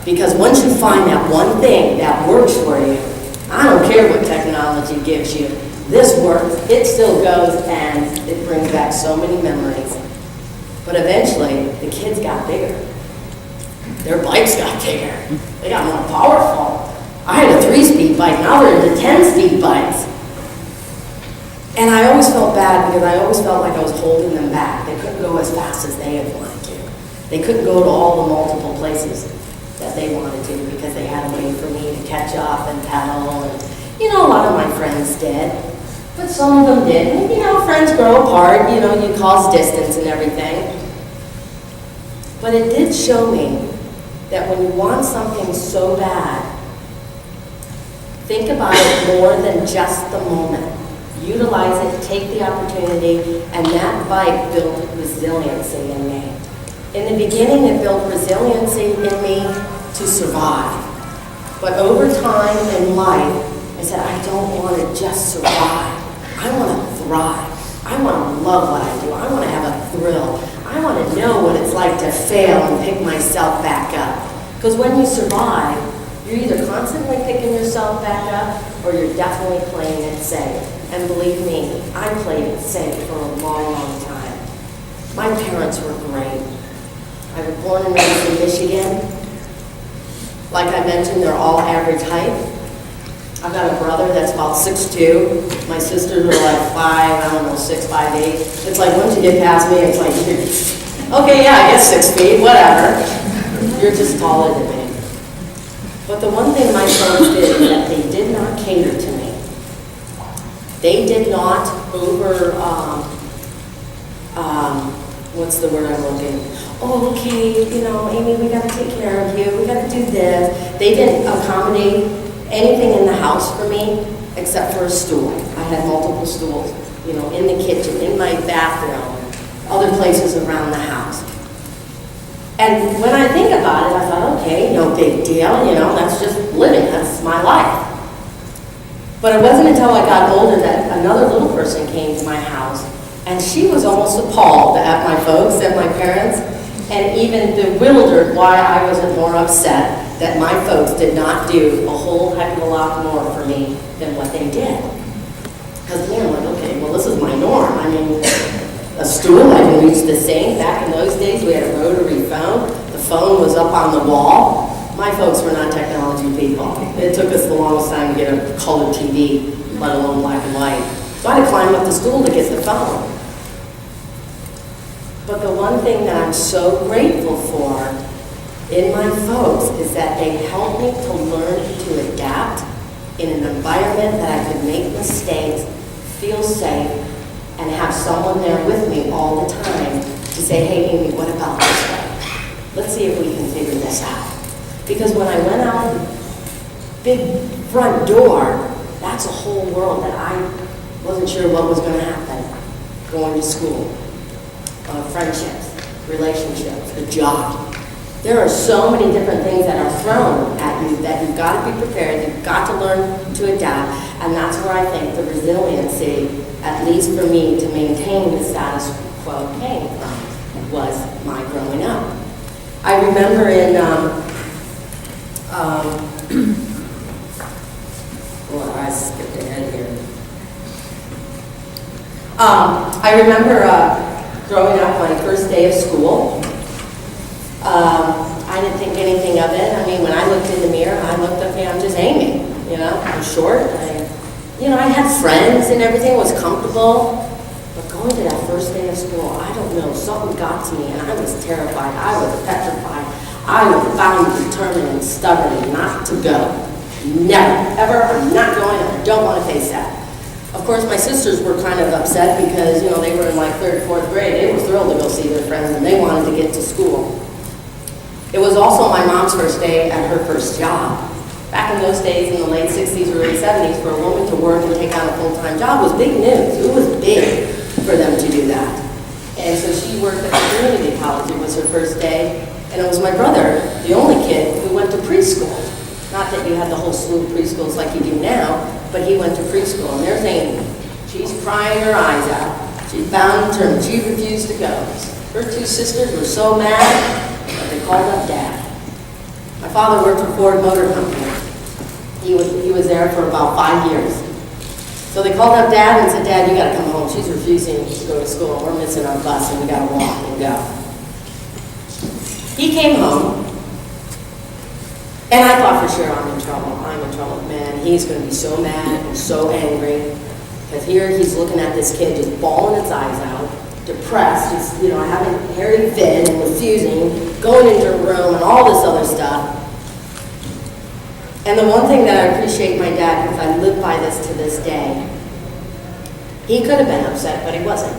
Because once you find that one thing that works for you, I don't care what technology gives you, this works, it still goes, and it brings back so many memories. But eventually, the kids got bigger. Their bikes got bigger. They got more powerful. I had a 3-speed bike, now they're into 10-speed bikes. And I always felt bad because I always felt like I was holding them back. They couldn't go as fast as they had wanted to. They couldn't go to all the multiple places that they wanted to because they had to wait for me to catch up and pedal. And, you know, a lot of my friends did, but some of them didn't. You know, friends grow apart, you know, you cause distance and everything. But it did show me that when you want something so bad, think about it more than just the moment. Utilize it, take the opportunity, and that bike built resiliency in me. In the beginning, it built resiliency in me to survive. But over time in life, I said, I don't want to just survive. I want to thrive. I want to love what I do. I want to have a thrill. I want to know what it's like to fail and pick myself back up. Because when you survive, you're either constantly picking yourself back up or you're definitely playing it safe. And believe me, I played it safe for a long, long time. My parents were great. I was born and raised in Michigan. Like I mentioned, they're all average height. I've got a brother that's about 6'2". My sisters are like 5, I don't know, 6, 5, 8. It's like once you get past me, it's like, okay, yeah, I guess 6 feet, whatever. You're just taller than me. But the one thing my parents did is that they did not cater to me. They did not what's the word I'm looking? Oh, okay, you know, Amy, we gotta take care of you, we gotta do this. They didn't accommodate anything in the house for me except for a stool. I had multiple stools, you know, in the kitchen, in my bathroom, other places around the house. And when I think about it, I thought, okay, no big deal, you know, that's just living, that's my life. But it wasn't until I got older that another little person came to my house, and she was almost appalled at my folks, at my parents, and even bewildered why I wasn't more upset that my folks did not do a whole heck of a lot more for me than what they did. Because me, I'm like, okay, well, this is my norm. I mean, a stool, I can reach the sink. Back in those days, we had a rotary phone. The phone was up on the wall. My folks were not technology people. It took us the longest time to get a color TV, let alone black and white. So I had to climb up the stool to get the phone. But the one thing that I'm so grateful for in my folks is that they helped me to learn to adapt in an environment that I could make mistakes, feel safe, and have someone there with me all the time to say, hey, Amy, what about this way? Let's see if we can figure this out. Because when I went out the big front door, that's a whole world that I wasn't sure what was going to happen. Going to school, friendships, relationships, a job. There are so many different things that are thrown at you that you've got to be prepared, you've got to learn to adapt, and that's where I think the resiliency, at least for me, to maintain the status quo came from, was my growing up. I remember in, well, I skipped ahead here. I remember growing up my first day of school. I didn't think anything of it. I mean, when I looked in the mirror, I looked up, I'm just Amy, you know, I'm short. I had friends and everything was comfortable. But going to that first day of school, I don't know, something got to me and I was terrified. I was petrified. I was bound, determined, and stubborn not to go. Never, ever, I'm not going, I don't want to face that. Of course, my sisters were kind of upset because, you know, they were in like 3rd, 4th grade. They were thrilled to go see their friends and they wanted to get to school. It was also my mom's first day at her first job. Back in those days, in the late 60s, early 70s, for a woman to work and take on a full-time job was big news. It was big for them to do that. And so she worked at the community college. It was her first day. And it was my brother, the only kid, who went to preschool. Not that you had the whole slew of preschools like you do now, but he went to preschool. And they're saying, she's crying her eyes out. She's bound and determined. She refused to go. Her 2 sisters were so mad that they called up Dad. My father worked for Ford Motor Company. He was there for about 5 years. So they called up Dad and said, Dad, you gotta come home. She's refusing to go to school. We're missing our bus and we gotta walk and go. He came home, and I thought for sure I'm in trouble. Man, he's gonna be so mad and so angry. Because here he's looking at this kid just bawling its eyes out, depressed, just, having a hairy fit and refusing, going into a room and all this other stuff. And the one thing that I appreciate my dad, because I live by this to this day, he could have been upset, but he wasn't.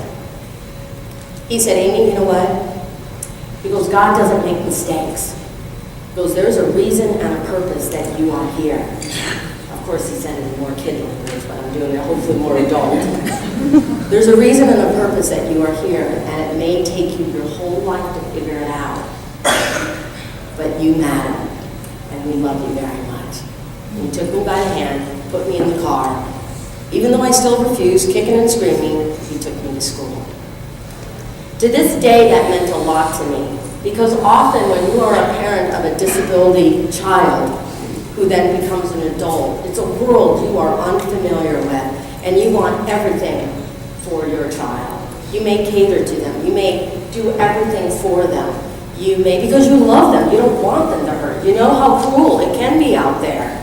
He said, Amy, you know what? He goes, God doesn't make mistakes. He goes, there's a reason and a purpose that you are here. Of course, he said it in more kid language, but I'm doing it hopefully more adult. There's a reason and a purpose that you are here, and it may take you your whole life to figure it out. But you matter, and we love you very much. And he took me by the hand, put me in the car. Even though I still refused, kicking and screaming, he took me to school. To this day, that meant a lot to me, because often when you are a parent of a disability child who then becomes an adult, it's a world you are unfamiliar with, and you want everything for your child. You may cater to them. You may do everything for them. You may, because you love them, you don't want them to hurt. You know how cruel it can be out there.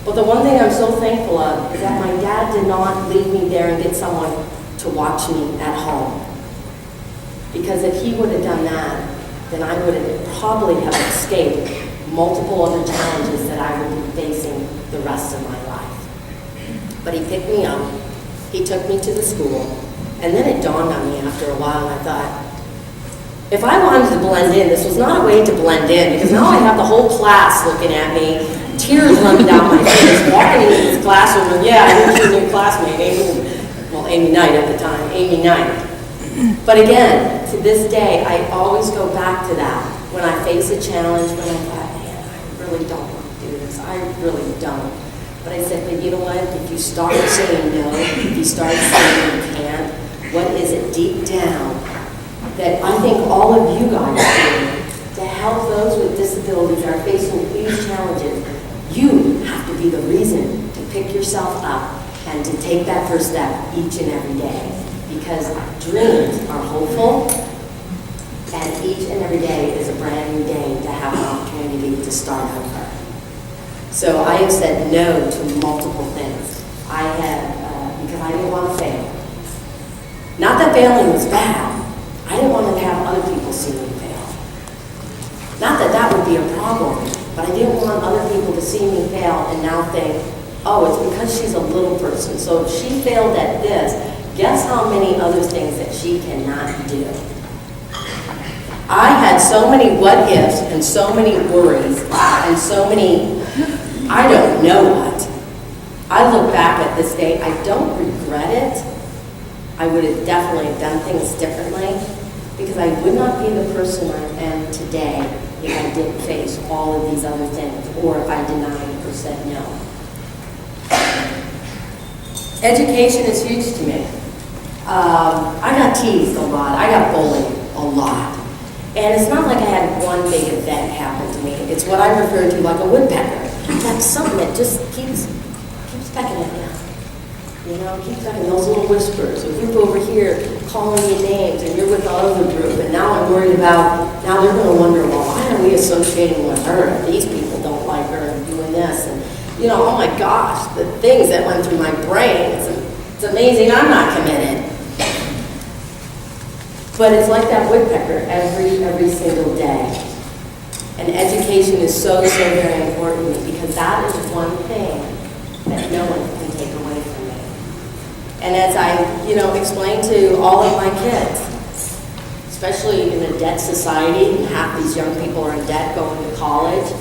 But the one thing I'm so thankful of is that my dad did not leave me there and get someone to watch me at home. Because if he would have done that, then I would have probably have escaped multiple other challenges that I would be facing the rest of my life. But he picked me up, he took me to the school, and then it dawned on me after a while, and I thought, if I wanted to blend in, this was not a way to blend in, because now I have the whole class looking at me, tears running down my face, walking into this classroom, and yeah, I went to a new classmate, Amy Knight at the time, Amy Knight. But again, to this day, I always go back to that. When I face a challenge, when I thought, man, I really don't want to do this, I really don't. But I said, but you know what, if you start saying no, if you start saying you can't, what is it deep down that I think all of you guys do to help those with disabilities that are facing huge challenges? You have to be the reason to pick yourself up and to take that first step each and every day. Because dreams are hopeful, and each and every day is a brand new day to have an opportunity to start over. So I have said no to multiple things. I had, because I didn't want to fail. Not that failing was bad. I didn't want to have other people see me fail. Not that that would be a problem, but I didn't want other people to see me fail and now think, oh, it's because she's a little person. So if she failed at this, guess how many other things that she cannot do. I had so many what ifs and so many worries and so many, I don't know what. I look back at this day, I don't regret it. I would have definitely done things differently because I would not be the person I am today if I didn't face all of these other things or if I denied or said no. Education is huge to me. I got teased a lot. I got bullied a lot. And it's not like I had one big event happen to me. It's what I refer to like a woodpecker. That's something that just keeps pecking at you. You know, keeps pecking those little whispers. A group over here calling you names, and you're with the other group. And now I'm worried about, now they're going to wonder, well, why are we associating with her? These people don't like her and doing this. And, you know, oh my gosh, the things that went through my brain. It's amazing I'm not committed. But it's like that woodpecker every single day. And education is so very important because that is one thing that no one can take away from me. And as I, explain to all of my kids, especially in a debt society, and half these young people are in debt going to college,